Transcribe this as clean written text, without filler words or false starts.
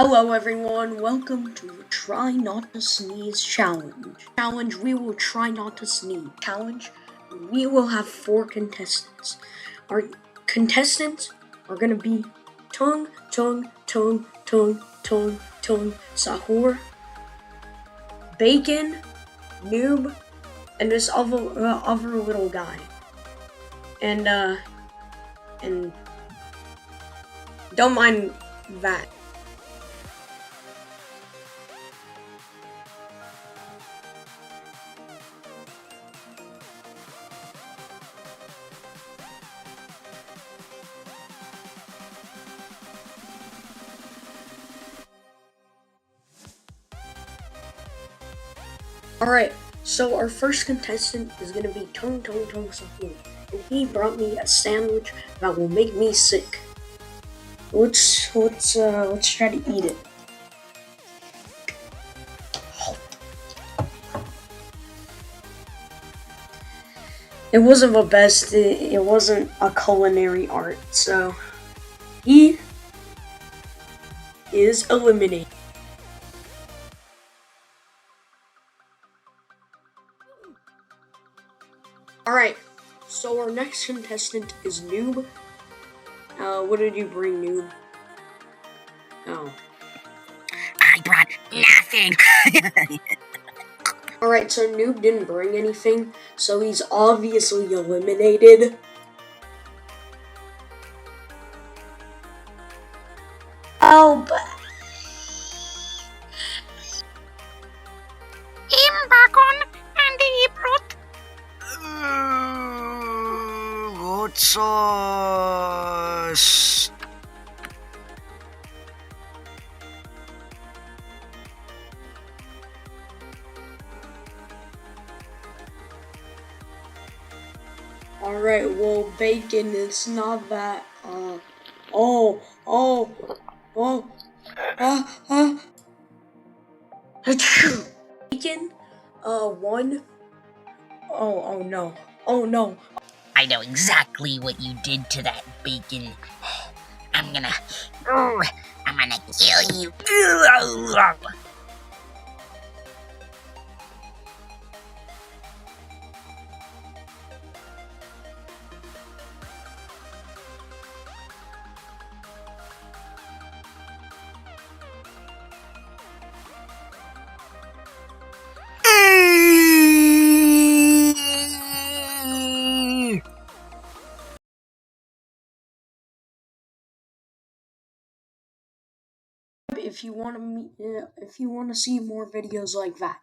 Hello everyone, welcome to the Try Not to Sneeze Challenge. We will try not to sneeze. Challenge, we will have 4 contestants. Our contestants are gonna be Tung, Sahur, Bacon, Noob, and this other little guy. And don't mind that. Alright, so our first contestant is gonna be Tung Sahur, and he brought me a sandwich that will make me sick. Let's try to eat it. It wasn't the best. It wasn't a culinary art, so he is eliminated. Alright, so our next contestant is Noob. What did you bring, Noob? Oh. I brought nothing. Alright, so Noob didn't bring anything, so he's obviously eliminated. Oh, but... Imbakon and ibrot. Hot sauce. Alright, well, Bacon, it's not that, Bacon, won. Oh no. I know exactly what you did to that bacon. I'm gonna kill you. If you want to see more videos like that.